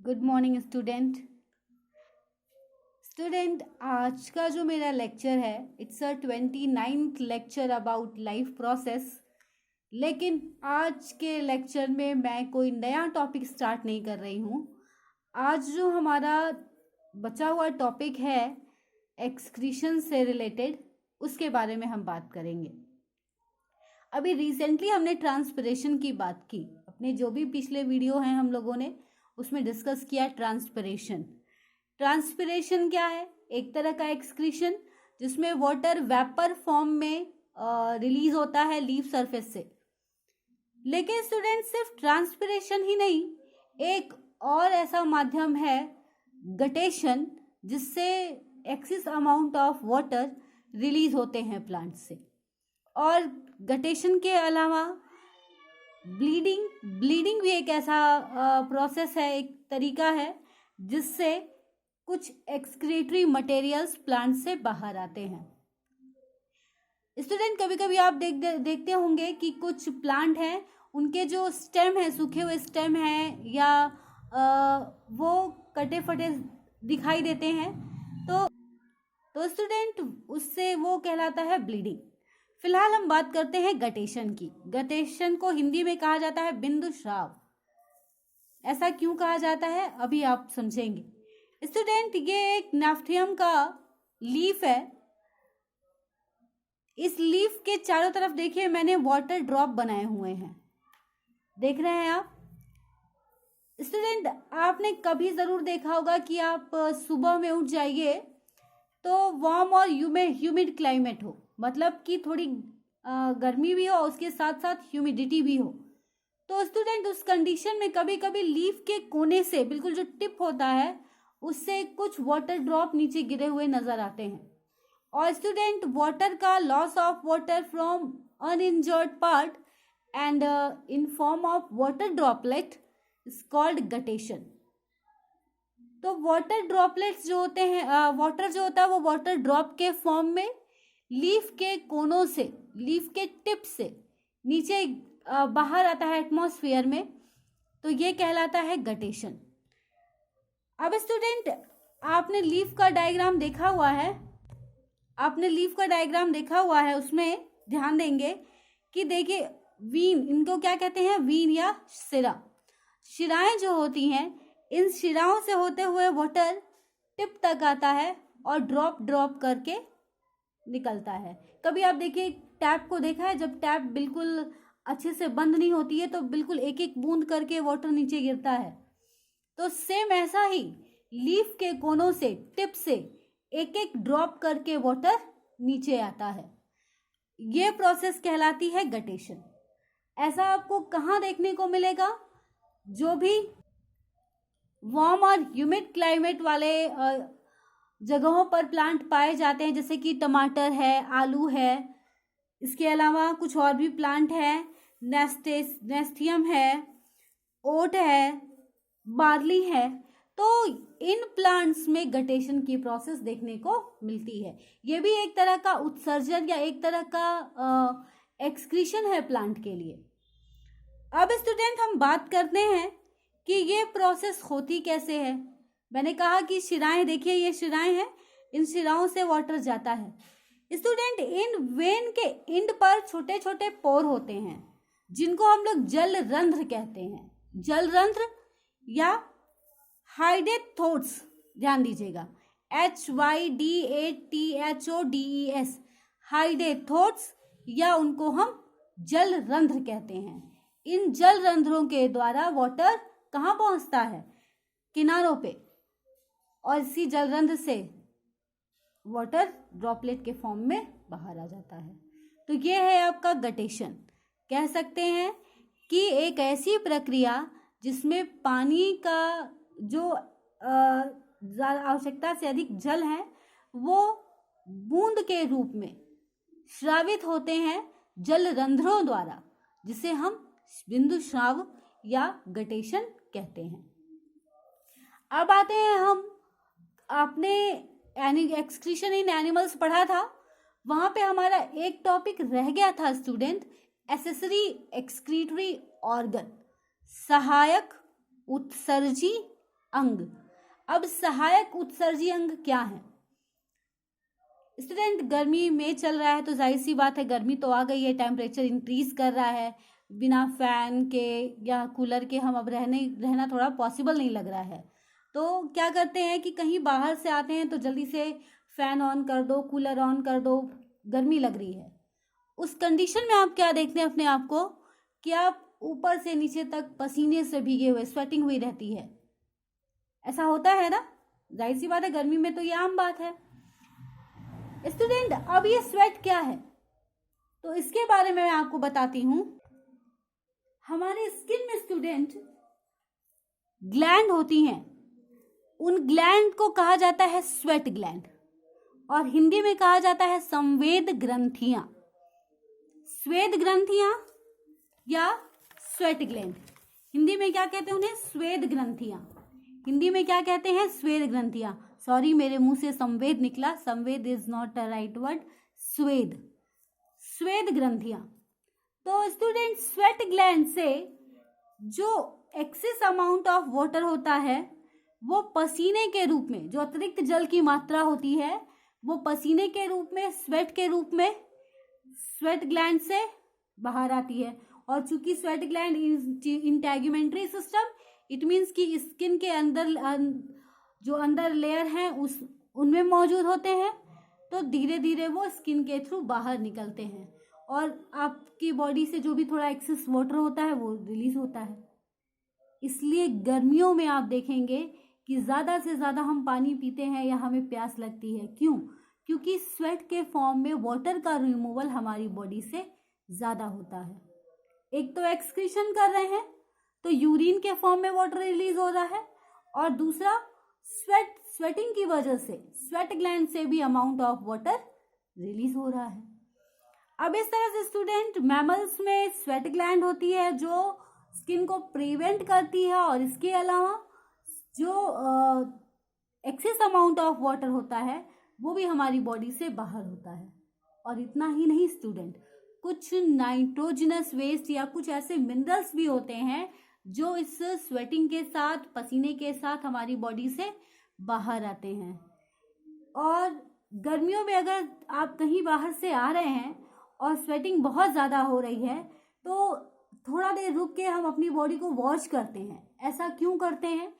Good morning student. आज का जो मेरा लेक्चर है it's a 29th lecture about life process. लेकिन आज के लेक्चर में मैं कोई नया टॉपिक स्टार्ट नहीं कर रही हूँ। आज जो हमारा बचा हुआ टॉपिक है एक्सक्रीशन से रिलेटेड, उसके बारे में हम बात करेंगे। अभी रिसेंटली हमने ट्रांसपिरेशन की बात की। अपने जो भी पिछले वीडियो हैं हम लोगों ने उसमें डिस्कस किया ट्रांसपिरेशन। ट्रांसपिरेशन क्या है? एक तरह का एक्सक्रीशन जिसमें वाटर वेपर फॉर्म में रिलीज होता है लीफ सरफेस से। लेकिन स्टूडेंट सिर्फ ट्रांसपिरेशन ही नहीं, एक और ऐसा माध्यम है गटेशन, जिससे excess amount of water release होते हैं प्लांट से। और गटेशन के अलावा ब्लीडिंग भी एक ऐसा प्रोसेस है, एक तरीका है जिससे कुछ एक्सक्रीटरी मटेरियल्स प्लांट से बाहर आते हैं। स्टूडेंट कभी कभी आप देखते होंगे कि कुछ प्लांट हैं, उनके जो स्टेम है, सूखे हुए स्टेम हैं या वो कटे फटे दिखाई देते हैं, तो स्टूडेंट उससे वो कहलाता है ब्लीडिंग। फिलहाल हम बात करते हैं गटेशन की। गटेशन को हिंदी में कहा जाता है बिंदु श्राव। ऐसा क्यों कहा जाता है अभी आप समझेंगे। स्टूडेंट ये एक नाफ्थियम का लीफ है। इस लीफ के चारों तरफ देखिए मैंने वाटर ड्रॉप बनाए हुए हैं, देख रहे हैं आप। स्टूडेंट आपने कभी जरूर देखा होगा कि आप सुबह में उठ जाइए तो वार्म और ह्यूमिड क्लाइमेट हो, मतलब कि थोड़ी गर्मी भी हो, उसके साथ साथ ह्यूमिडिटी भी हो। तो स्टूडेंट उस कंडीशन में कभी कभी लीफ के कोने से बिल्कुल जो टिप होता है उससे कुछ वाटर ड्रॉप नीचे गिरे हुए नजर आते हैं। और स्टूडेंट वाटर का loss of water from uninjured part and in form of water droplet is called guttation. तो वाटर ड्रॉपलेट्स जो होते हैं, वाटर जो होता है वो वाटर ड्रॉप के फॉर्म में लीफ के कोनों से, लीफ के टिप से नीचे बाहर आता है एटमॉस्फेयर में, तो ये कहलाता है गटेशन। अब स्टूडेंट आपने लीफ का डायग्राम देखा हुआ है, उसमें ध्यान देंगे कि देखिए वीन, इनको क्या कहते हैं, वीन या शिरा। शिराएं जो होती हैं, इन शिराओं से होते हुए वाटर टिप तक आता है और ड्रॉप करके निकलता है। कभी आप देखिए टैप को देखा है, जब टैप बिल्कुल अच्छे से बंद नहीं होती है तो बिल्कुल एक एक बूंद करके वाटर नीचे गिरता है। तो सेम ऐसा ही लीफ के कोनों से, टिप से एक एक ड्रॉप करके वाटर नीचे आता है। ये प्रोसेस कहलाती है गटेशन। ऐसा आपको कहाँ देखने को मिलेगा? जो भी वार्म और ह्यूमिड क्लाइमेट वाले जगहों पर प्लांट पाए जाते हैं, जैसे कि टमाटर है, आलू है, इसके अलावा कुछ और भी प्लांट है, नेस्थियम है, ओट है, बार्ली है, तो इन प्लांट्स में गटेशन की प्रोसेस देखने को मिलती है। ये भी एक तरह का उत्सर्जन या एक तरह का एक्सक्रीशन है प्लांट के लिए। अब स्टूडेंट हम बात करते हैं कि ये प्रोसेस होती कैसे है। मैंने कहा कि शिराएं, देखिए ये शिराएं हैं, इन शिराओं से वाटर जाता है। स्टूडेंट इन वेन के इंड पर छोटे छोटे पोर होते हैं जिनको हम लोग जल रंध्र कहते हैं। जल रंध्र या हाइडेथोड्स, ध्यान दीजिएगा, HYDATHODES, हाइडेथोड्स, या उनको हम जल रंध्र कहते हैं। इन जल रंध्रों के द्वारा वाटर कहाँ पहुंचता है? किनारों पे, और इसी जलरंध्र से वाटर ड्रॉपलेट के फॉर्म में बाहर आ जाता है। तो ये है आपका गटेशन। कह सकते हैं कि एक ऐसी प्रक्रिया जिसमें पानी का जो आवश्यकता से अधिक जल है वो बूंद के रूप में श्रावित होते हैं जल रंध्रों द्वारा, जिसे हम बिंदु श्राव या गटेशन कहते हैं। अब आते हैं हम, आपने एक्सक्रीशन इन एनिमल्स पढ़ा था, वहां पे हमारा एक टॉपिक रह गया था स्टूडेंट, एक्सेसरी एक्सक्रीटरी ऑर्गन, सहायक उत्सर्जी अंग। अब सहायक उत्सर्जी अंग क्या है? स्टूडेंट, गर्मी में चल रहा है तो जाहिर सी बात है गर्मी तो आ गई है, टेम्परेचर इंक्रीज कर रहा है, बिना फैन के या कूलर के हम अब रहना थोड़ा पॉसिबल नहीं लग रहा है। तो क्या करते हैं कि कहीं बाहर से आते हैं तो जल्दी से फैन ऑन कर दो, कूलर ऑन कर दो, गर्मी लग रही है। उस कंडीशन में आप क्या देखते हैं अपने आप को कि आप ऊपर से नीचे तक पसीने से भीगे हुए, स्वेटिंग हुई रहती है। ऐसा होता है ना, जाहिर सी बात है गर्मी में तो ये आम बात है। स्टूडेंट, अब ये स्वेट क्या है तो इसके बारे में मैं आपको बताती हूं। हमारे स्किन में स्टूडेंट ग्लैंड होती हैं, उन ग्लैंड को कहा जाता है स्वेट ग्लैंड, और हिंदी में कहा जाता है संवेद ग्रंथियां। स्वेद ग्रंथियां या स्वेट ग्लैंड, हिंदी में क्या कहते हैं उन्हें? स्वेद ग्रंथियां। हिंदी में क्या कहते हैं? स्वेद ग्रंथियां। सॉरी, मेरे मुंह से संवेद निकला, संवेद is not a right word, स्वेद, स्वेद ग्रंथियां। तो स्टूडेंट, स्वेट ग्लैंड से जो एक्सेस अमाउंट ऑफ वाटर होता है वो पसीने के रूप में, जो अतिरिक्त जल की मात्रा होती है वो पसीने के रूप में, स्वेट के रूप में स्वेट ग्लैंड से बाहर आती है। और चूंकि sweat gland integumentary system, it means कि स्किन के अंदर जो अंदर लेयर हैं उनमें मौजूद होते हैं, तो धीरे धीरे वो स्किन के थ्रू बाहर निकलते हैं और आपकी बॉडी से जो भी थोड़ा एक्सेस वाटर होता है वो रिलीज होता है। इसलिए गर्मियों में आप देखेंगे कि ज़्यादा से ज़्यादा हम पानी पीते हैं या हमें प्यास लगती है। क्यों? क्योंकि स्वेट के फॉर्म में वाटर का रिमूवल हमारी बॉडी से ज़्यादा होता है। एक तो एक्सक्रीशन कर रहे हैं तो यूरिन के फॉर्म में वाटर रिलीज हो रहा है, और दूसरा स्वेटिंग की वजह से स्वेट ग्लैंड से भी अमाउंट ऑफ वाटर रिलीज हो रहा है। अब इस तरह से स्टूडेंट, मैमल्स में स्वेट ग्लैंड होती है जो स्किन को प्रिवेंट करती है, और इसके अलावा जो एक्सेस अमाउंट ऑफ वाटर होता है वो भी हमारी बॉडी से बाहर होता है। और इतना ही नहीं स्टूडेंट, कुछ नाइट्रोजनस वेस्ट या कुछ ऐसे मिनरल्स भी होते हैं जो इस स्वेटिंग के साथ, पसीने के साथ हमारी बॉडी से बाहर आते हैं। और गर्मियों में अगर आप कहीं बाहर से आ रहे हैं और स्वेटिंग बहुत ज़्यादा हो रही है तो थोड़ा देर रुक के हम अपनी बॉडी को वॉश करते हैं। ऐसा क्यों करते हैं?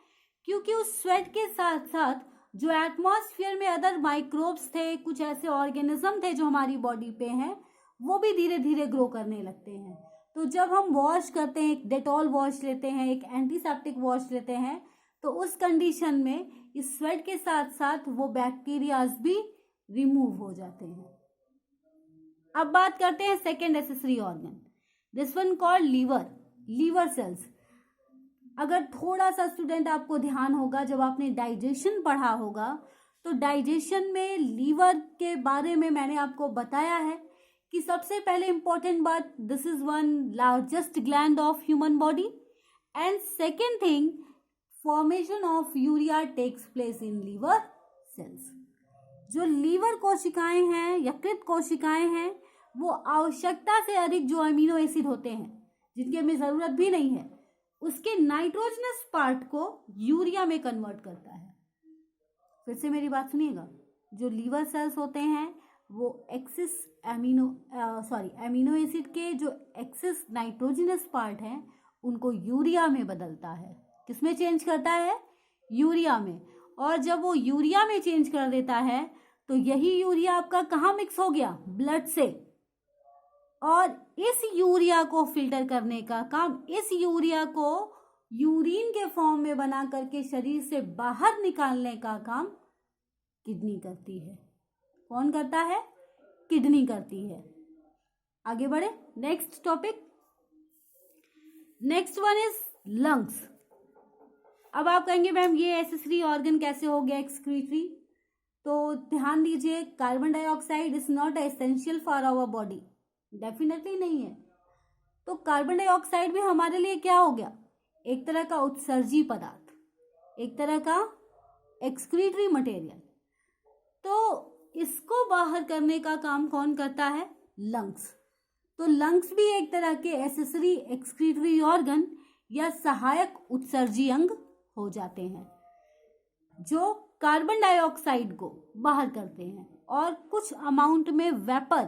क्योंकि उस स्वेट के साथ साथ जो एटमॉस्फेयर में अदर माइक्रोब्स थे, कुछ ऐसे ऑर्गेनिज्म थे जो हमारी बॉडी पे हैं, वो भी धीरे धीरे ग्रो करने लगते हैं। तो जब हम वॉश करते हैं, एक डेटॉल वॉश लेते हैं, एक एंटीसेप्टिक वॉश लेते हैं, तो उस कंडीशन में इस स्वेट के साथ साथ वो बैक्टीरियाज भी रिमूव हो जाते हैं। अब बात करते हैं second accessory organ, this one called liver, liver cells. अगर थोड़ा सा स्टूडेंट आपको ध्यान होगा, जब आपने डाइजेशन पढ़ा होगा तो डाइजेशन में लीवर के बारे में मैंने आपको बताया है कि सबसे पहले इंपॉर्टेंट बात, this is one largest gland of human body, and second thing, formation of urea takes place in liver cells. जो लीवर कोशिकाएं हैं, यकृत कोशिकाएं हैं, वो आवश्यकता से अधिक जो अमीनो एसिड होते हैं जिनकी हमें जरूरत भी नहीं है, उसके नाइट्रोजनस पार्ट को यूरिया में कन्वर्ट करता है। फिर से मेरी बात सुनिएगा, जो लीवर सेल्स होते हैं वो एक्सेस अमीनो एसिड के जो एक्सेस नाइट्रोजनस पार्ट हैं उनको यूरिया में बदलता है। किसमें चेंज करता है? यूरिया में। और जब वो यूरिया में चेंज कर देता है तो यही यूरिया आपका कहाँ मिक्स हो गया? ब्लड से। और इस यूरिया को फिल्टर करने का काम, इस यूरिया को यूरिन के फॉर्म में बना करके शरीर से बाहर निकालने का काम किडनी करती है। कौन करता है? किडनी करती है। आगे बढ़े, next topic, next one is lungs. अब आप कहेंगे मैम ये एसेसरी ऑर्गन कैसे हो गया एक्सक्रीटरी? तो ध्यान दीजिए, carbon dioxide is not essential for our body, definitely नहीं है। तो कार्बन डाइऑक्साइड भी हमारे लिए क्या हो गया? एक तरह का उत्सर्जी पदार्थ, एक तरह का एक्सक्रीटरी मटेरियल। तो इसको बाहर करने का काम कौन करता है? लंग्स। तो लंग्स भी एक तरह के एसेसरी एक्सक्रीटरी ऑर्गन या सहायक उत्सर्जी अंग हो जाते हैं। जो कार्बन डाइऑक्साइड को बाहर करते हैं, और कुछ अमाउंट में वेपर,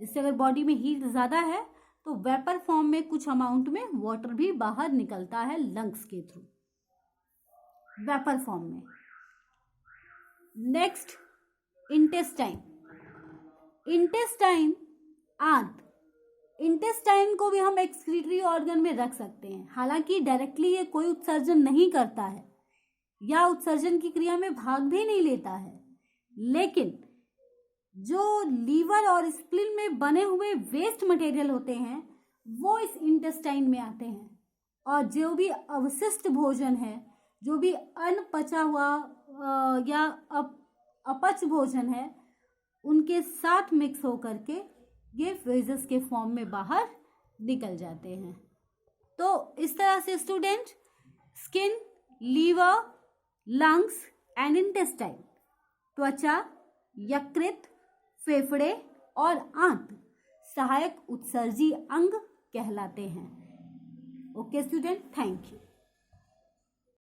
जिससे अगर बॉडी में हीट ज़्यादा है तो वेपर फॉर्म में कुछ अमाउंट में वाटर भी बाहर निकलता है लंग्स के थ्रू, वेपर फॉर्म में। Next, intestine. इंटेस्टाइन, आंत। इंटेस्टाइन को भी हम एक्सक्रीटरी ऑर्गन में रख सकते हैं। हालांकि डायरेक्टली ये कोई उत्सर्जन नहीं करता है या उत्सर्जन की क्रिया में भाग भी नहीं लेता है, लेकिन जो लीवर और स्प्लीन में बने हुए वेस्ट मटेरियल होते हैं वो इस इंटेस्टाइन में आते हैं, और जो भी अवशिष्ट भोजन है, जो भी अनपचा हुआ या अपच भोजन है, उनके साथ मिक्स होकर के ये फेजेस के फॉर्म में बाहर निकल जाते हैं। तो इस तरह से student skin, liver, lungs and intestine, त्वचा, यकृत, फेफड़े और आंत सहायक उत्सर्जी अंग कहलाते हैं। Okay student, thank you.